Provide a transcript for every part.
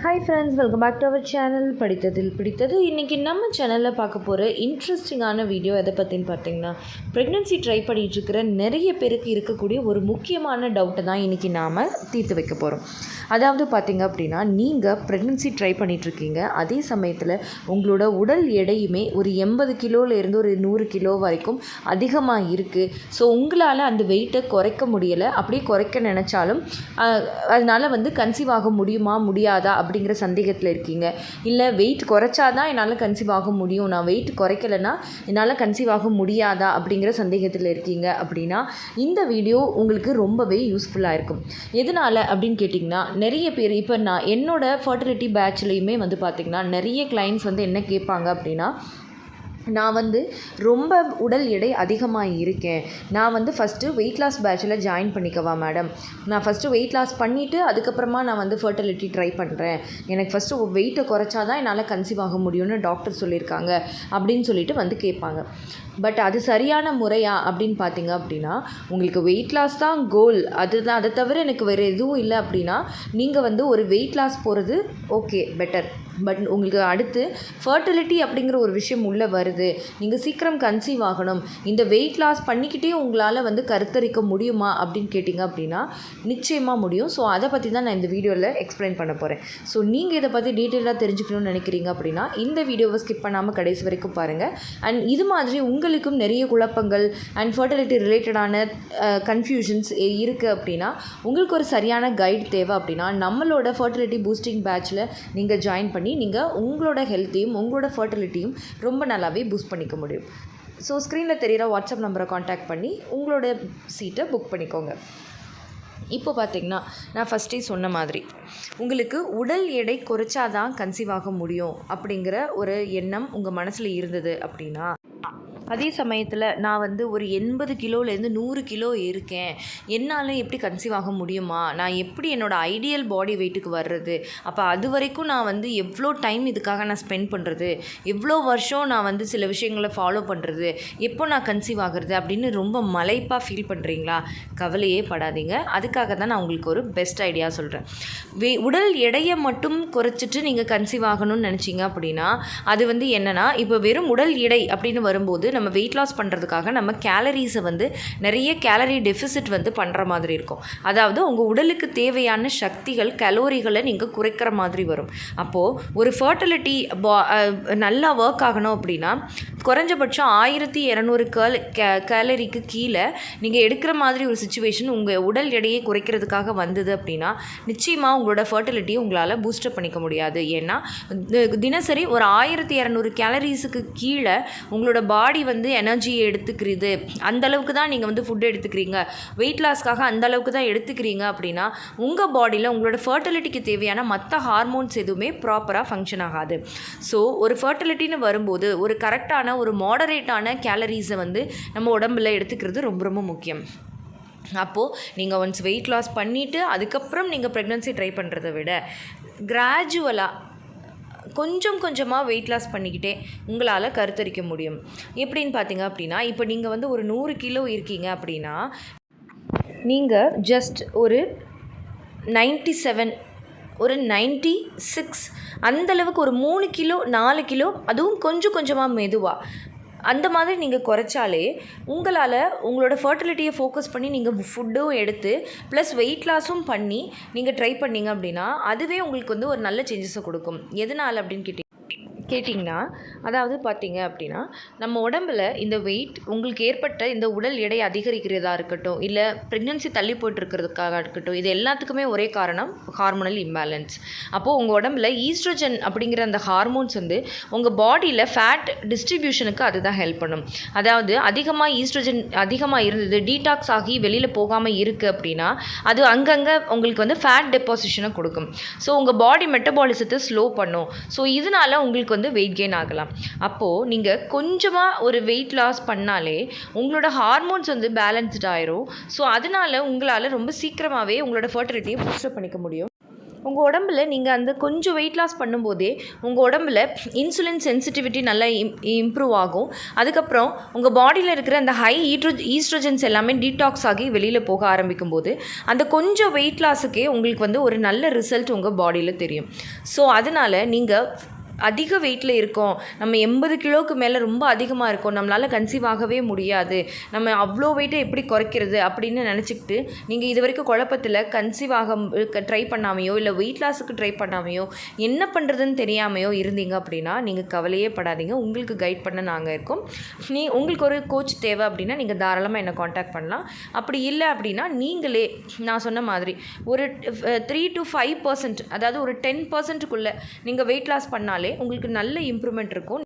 Hi friends, welcome back to our channel படித்ததில் பிடித்தது. இன்றைக்கி நம்ம சேனலில் பார்க்க போகிற இன்ட்ரெஸ்டிங்கான வீடியோ எதை பற்றின்னு பார்த்தீங்கன்னா, ப்ரெக்னென்சி ட்ரை பண்ணிகிட்ருக்கிற நிறைய பேருக்கு இருக்கக்கூடிய ஒரு முக்கியமான டவுட்டை தான் இன்றைக்கி நாம் தீர்த்து வைக்க போகிறோம். அதாவது பார்த்திங்க அப்படின்னா, நீங்கள் ப்ரெக்னென்சி ட்ரை பண்ணிகிட்ருக்கீங்க, அதே சமயத்தில் உங்களோட உடல் எடையுமே ஒரு 80 கிலோலேருந்து ஒரு 100 கிலோ வரைக்கும் அதிகமாக இருக்குது. ஸோ உங்களால் அந்த வெயிட்டை குறைக்க முடியலை. அப்படியே குறைக்க நினச்சாலும் அதனால் கன்சீவ் ஆக முடியுமா முடியாதா அப்படிங்கிற சந்தேகத்தில் இருக்கீங்க. இல்லை வெயிட் குறைச்சாதான் என்னால் கன்சீவ் ஆக முடியும், நான் வெயிட் குறைக்கலைன்னா என்னால் கன்சீவ் ஆக முடியாதா அப்படிங்கிற சந்தேகத்தில் இருக்கீங்க அப்படின்னா இந்த வீடியோ உங்களுக்கு ரொம்பவே யூஸ்ஃபுல்லாக இருக்கும். எதனால் அப்படின்னு கேட்டிங்கன்னா, நிறைய பேர் இப்போ நான் என்னோடய ஃபர்டிலிட்டி பேட்ச்லேயுமே பார்த்திங்கன்னா நிறைய கிளைண்ட்ஸ் என்ன கேட்பாங்க அப்படின்னா, நான் ரொம்ப உடல் எடை அதிகமாக இருக்கேன், நான் ஃபஸ்ட்டு வெயிட் லாஸ் பேட்சில் ஜாயின் பண்ணிக்கவா மேடம், நான் ஃபஸ்ட்டு வெயிட் லாஸ் பண்ணிவிட்டு அதுக்கப்புறமா நான் ஃபர்டிலிட்டி ட்ரை பண்ணுறேன், எனக்கு ஃபஸ்ட்டு வெயிட்டை குறைச்சா தான் என்னால் கன்சீவ் ஆக முடியும்னு டாக்டர் சொல்லியிருக்காங்க அப்படின்னு சொல்லிட்டு கேட்பாங்க. பட் அது சரியான முறையா அப்படின்னு பார்த்தீங்க அப்படின்னா, உங்களுக்கு வெயிட் லாஸ் தான் கோல், அதுதான், அதை தவிர எனக்கு வேறு எதுவும் இல்லை அப்படின்னா நீங்கள் ஒரு வெயிட் லாஸ் போகிறது ஓகே, பெட்டர். பட் உங்களுக்கு அடுத்து ஃபர்டிலிட்டி அப்படிங்கிற ஒரு விஷயம் உள்ளே வருது, நீங்கள் சீக்கிரம் கன்சீவ் ஆகணும், இந்த வெயிட் லாஸ் பண்ணிக்கிட்டே உங்களால் கருத்தரிக்க முடியுமா அப்படின்னு கேட்டிங்க அப்படின்னா நிச்சயமாக முடியும். ஸோ அதை பற்றி தான் நான் இந்த வீடியோவில் எக்ஸ்பிளைன் பண்ண போகிறேன். ஸோ நீங்கள் இதை பற்றி டீட்டெயிலாக தெரிஞ்சுக்கணும்னு நினைக்கிறீங்க அப்படின்னா இந்த வீடியோவை ஸ்கிப் பண்ணாமல் கடைசி வரைக்கும் பாருங்கள். அண்ட் இது மாதிரி உங்களுக்கும் நிறைய குழப்பங்கள் அண்ட் ஃபர்டிலிட்டி ரிலேட்டடான கன்ஃபியூஷன்ஸ் இருக்குது அப்படின்னா, உங்களுக்கு ஒரு சரியான கைட் தேவை அப்படின்னா நம்மளோட ஃபர்டிலிட்டி பூஸ்டிங் பேட்சில் நீங்கள் ஜாயின் பண்ணி நீங்கள் உங்களோட ஹெல்த்தையும் உங்களோட ஃபர்டிலிட்டியும் ரொம்ப நல்லாவே பூஸ்ட் பண்ணிக்க முடியும். ஸோ ஸ்க்ரீனில் தெரிகிற வாட்ஸ்அப் நம்பரை காண்டாக்ட் பண்ணி உங்களோட சீட்டை புக் பண்ணிக்கோங்க. இப்போ பார்த்திங்கன்னா, நான் ஃபஸ்ட்டே சொன்ன மாதிரி உங்களுக்கு உடல் எடை குறைச்சாதான் கன்சீவ் ஆக முடியும் அப்படிங்கிற ஒரு எண்ணம் உங்கள் மனசில் இருந்தது அப்படின்னா, அதே சமயத்தில் நான் ஒரு 80 கிலோலேருந்து 100 கிலோ இருக்கேன், என்னால் எப்படி கன்சீவ் ஆக முடியுமா, நான் எப்படி என்னோடய ஐடியல் பாடி வெயிட்டுக்கு வர்றது, அப்போ அது வரைக்கும் நான் எவ்வளோ டைம் இதுக்காக நான் ஸ்பெண்ட் பண்ணுறது, எவ்வளோ வருஷம் நான் சில விஷயங்களை ஃபாலோ பண்ணுறது, எப்போ நான் கன்சீவ் ஆகிறது அப்படின்னு ரொம்ப மலைப்பாக ஃபீல் பண்ணுறீங்களா? கவலையே படாதீங்க. அதுக்காக தான் நான் உங்களுக்கு ஒரு பெஸ்ட் ஐடியா சொல்கிறேன். உடல் எடையை மட்டும் குறைச்சிட்டு நீங்கள் கன்சீவ் ஆகணும்னு நினச்சிங்க அப்படின்னா அது என்னென்னா, இப்போ வெறும் உடல் எடை அப்படின்னு வரும்போது நம்ம வெயிட் லாஸ் பண்ணுறதுக்காக நம்ம கேலரிஸை நிறைய கேலரி டெஃபிசிட் பண்ணுற மாதிரி இருக்கும். அதாவது உங்கள் உடலுக்கு தேவையான சக்திகள் கலோரிகளை நீங்கள் குறைக்கிற மாதிரி வரும். அப்போது ஒரு ஃபர்டிலிட்டி நல்லா ஒர்க் ஆகணும் அப்படின்னா குறைஞ்சபட்சம் 1200 கேலரிக்கு கீழே நீங்கள் எடுக்கிற மாதிரி ஒரு சுச்சுவேஷன் உங்கள் உடல் எடையை குறைக்கிறதுக்காக வந்தது அப்படின்னா நிச்சயமாக உங்களோட ஃபர்டிலிட்டியை உங்களால் பூஸ்டப் பண்ணிக்க முடியாது. ஏன்னா தினசரி ஒரு 1200 கேலரிஸுக்கு கீழே உங்களோட பாடி எனர்ஜியை எடுத்துக்கிறது, அந்தளவுக்கு தான் நீங்கள் ஃபுட் எடுத்துக்கிறீங்க, வெயிட் லாஸ்க்காக அந்தளவுக்கு தான் எடுத்துக்கிறீங்க அப்படின்னா உங்கள் பாடியில் உங்களோட ஃபர்டிலிட்டிக்கு தேவையான மற்ற ஹார்மோன்ஸ் எதுவுமே ப்ராப்பராக ஃபங்க்ஷன் ஆகாது. ஸோ ஒரு ஃபர்டிலிட்டின்னு வரும்போது ஒரு கரெக்டான ஒரு மாடரேட்டான கேலரிஸை நம்ம உடம்பில் எடுத்துக்கிறது ரொம்ப ரொம்ப முக்கியம். அப்போது நீங்கள் ஒன்ஸ் வெயிட் லாஸ் பண்ணிவிட்டு அதுக்கப்புறம் நீங்கள் ப்ரெக்னன்சி ட்ரை பண்ணுறதை விட கிராஜுவலாக கொஞ்சம் கொஞ்சமாக வெயிட் லாஸ் பண்ணிக்கிட்டே உங்களால் கருத்தரிக்க முடியும். எப்படின்னு பார்த்தீங்க அப்படின்னா, இப்போ நீங்கள் ஒரு 100 கிலோ இருக்கீங்க அப்படின்னா நீங்கள் ஜஸ்ட் ஒரு 97 ஒரு 96 அந்தளவுக்கு ஒரு 3 கிலோ 4 கிலோ அதுவும் கொஞ்சம் கொஞ்சமாக மெதுவாக அந்த மாதிரி நீங்கள் குறைச்சாலே உங்களால் உங்களோட ஃபர்டிலிட்டியை ஃபோக்கஸ் பண்ணி நீங்கள் ஃபுட்டும் எடுத்து ப்ளஸ் வெயிட் லாஸும் பண்ணி நீங்கள் ட்ரை பண்ணிங்க அப்படின்னா அதுவே உங்களுக்கு ஒரு நல்ல சேஞ்சஸை கொடுக்கும். எதனால் அப்படின்னு கேட்டிங்கன்னா, அதாவது பார்த்திங்க அப்படின்னா நம்ம உடம்பில் இந்த வெயிட் உங்களுக்கு ஏற்பட்ட இந்த உடல் எடை அதிகரிக்கிறதா இருக்கட்டும், இல்லை ப்ரெக்னன்சி தள்ளி போய்ட்டுருக்கிறதுக்காக இருக்கட்டும், இது எல்லாத்துக்குமே ஒரே காரணம் ஹார்மோனல் இம்பேலன்ஸ். அப்போது உங்கள் உடம்பில் ஈஸ்ட்ரோஜன் அப்படிங்கிற அந்த ஹார்மோன்ஸ் உங்கள் பாடியில் ஃபேட் டிஸ்ட்ரிபியூஷனுக்கு அதுதான் ஹெல்ப் பண்ணும். அதாவது அதிகமாக ஈஸ்ட்ரோஜன் அதிகமாக இருந்தது டீடாக்ஸ் ஆகி வெளியில் போகாமல் இருக்குது அப்படின்னா அது அங்கங்கே உங்களுக்கு ஃபேட் டெபாசிஷனை கொடுக்கும். ஸோ உங்கள் பாடி மெட்டபாலிசத்தை ஸ்லோ பண்ணும். ஸோ இதனால் உங்களுக்கு வெயிட் கெயின் ஆகலாம். அப்போது நீங்கள் கொஞ்சமாக ஒரு வெயிட் லாஸ் பண்ணாலே உங்களோட ஹார்மோன்ஸ் பேலன்ஸ்ட் ஆயிரும். ஸோ அதனால் உங்களால் ரொம்ப சீக்கிரமாகவே உங்களோட ஃபர்டிலிட்டியை பூஸ்டப் பண்ணிக்க முடியும். உங்கள் உடம்புல நீங்கள் அந்த கொஞ்சம் வெயிட் லாஸ் பண்ணும்போதே உங்கள் உடம்புல இன்சுலின் சென்சிட்டிவிட்டி நல்லா இம்ப்ரூவ் ஆகும். அதுக்கப்புறம் உங்கள் பாடியில் இருக்கிற அந்த ஹை ஈஸ்ட்ரோஜன்ஸ் எல்லாமே டீடாக்ஸ் ஆகி வெளியில் போக ஆரம்பிக்கும் போது அந்த கொஞ்சம் வெயிட் லாஸுக்கே உங்களுக்கு வந்து ஒரு நல்ல ரிசல்ட் உங்கள் பாடியில் தெரியும். ஸோ அதனால் நீங்கள் அதிக வெயிட்டில் இருக்கோம், நம்ம 80 கிலோவுக்கு மேலே ரொம்ப அதிகமாக இருக்கோம், நம்மளால் கன்சீவ் ஆகவே முடியாது, நம்ம அவ்வளோ வெயிட்டை எப்படி குறைக்கிறது அப்படின்னு நினச்சிக்கிட்டு நீங்கள் இது வரைக்கும் குழப்பத்தில் கன்சீவ் ஆக ட்ரை பண்ணாமையோ இல்லை வெயிட் லாஸுக்கு ட்ரை பண்ணாமையோ என்ன பண்ணுறதுன்னு தெரியாமையோ இருந்தீங்க அப்படின்னா நீங்கள் கவலையே படாதீங்க. உங்களுக்கு கைட் பண்ண நாங்கள் இருக்கோம். உங்களுக்கு ஒரு கோச் தேவை அப்படின்னா நீங்கள் தாராளமாக என்னை காண்டாக்ட் பண்ணலாம். அப்படி இல்லை அப்படின்னா நீங்களே நான் சொன்ன மாதிரி ஒரு 3 to 5%, அதாவது ஒரு 10%க்குள்ளே நீங்கள் வெயிட் லாஸ் பண்ணாலே உங்களுக்கு நல்ல இம்ப்ரூவ்மெண்ட் இருக்கும்.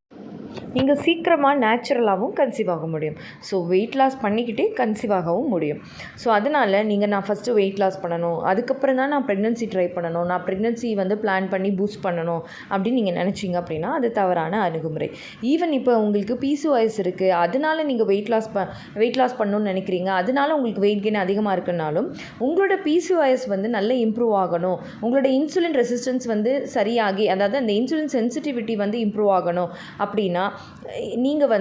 நீங்கள் சீக்கிரமாக நேச்சுரலாகவும் கன்சீவ் ஆக முடியும். ஸோ வெயிட் லாஸ் பண்ணிக்கிட்டே கன்சீவ் ஆகவும் முடியும். ஸோ அதனால் நான் ஃபஸ்ட்டு வெயிட் லாஸ் பண்ணணும், அதுக்கப்புறம் தான் நான் ப்ரெக்னென்சி ட்ரை பண்ணணும், நான் ப்ரெக்னென்சி பிளான் பண்ணி பூஸ்ட் பண்ணணும் அப்படின்னு நீங்கள் நினச்சிங்க அப்படின்னா அது தவறான அணுகுமுறை. ஈவன் இப்போ உங்களுக்கு PCOS இருக்குது, அதனால் நீங்கள் வெயிட் லாஸ் பண்ணணும்னு நினைக்கிறீங்க, அதனால உங்களுக்கு வெயிட் கெயின் அதிகமாக இருக்குனாலும் உங்களோட PCOS நல்ல இம்ப்ரூவ் ஆகணும், உங்களோட இன்சுலின் ரெசிஸ்டன்ஸ் சரியாகி, அதாவது அந்த இன்சுலின் சென்சிட்டிவிட்டி இம்ப்ரூவ் ஆகணும் அப்படின்னா நீங்கள்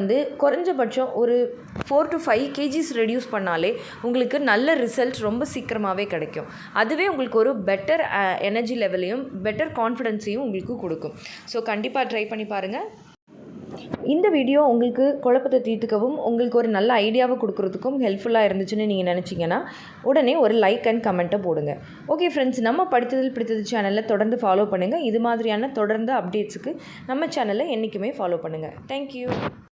குறைஞ்சபட்சம் ஒரு 4 to 5 kgs ரெடியூஸ் பண்ணாலே உங்களுக்கு நல்ல ரிசல்ட் ரொம்ப சீக்கிரமாகவே கிடைக்கும். அதுவே உங்களுக்கு ஒரு பெட்டர் எனர்ஜி லெவலையும் பெட்டர் கான்ஃபிடென்ஸையும் உங்களுக்கு கொடுக்கும். ஸோ கண்டிப்பாக ட்ரை பண்ணி பாருங்கள். இந்த வீடியோ உங்களுக்கு குழப்பத்தை தீர்த்துக்கவும் உங்களுக்கு ஒரு நல்ல ஐடியாவை கொடுக்குறதுக்கும் ஹெல்ப்ஃபுல்லாக இருந்துச்சுன்னு நீங்கள் நினச்சிங்கன்னா உடனே ஒரு லைக் அண்ட் கமெண்ட்டை போடுங்க. ஓகே ஃப்ரெண்ட்ஸ், நம்ம படித்ததில் பிடித்தது சேனலில் தொடர்ந்து ஃபாலோ பண்ணுங்கள். இது மாதிரியான தொடர்ந்து அப்டேட்ஸுக்கு நம்ம சேனலை என்றைக்குமே ஃபாலோ பண்ணுங்கள். தேங்க்யூ.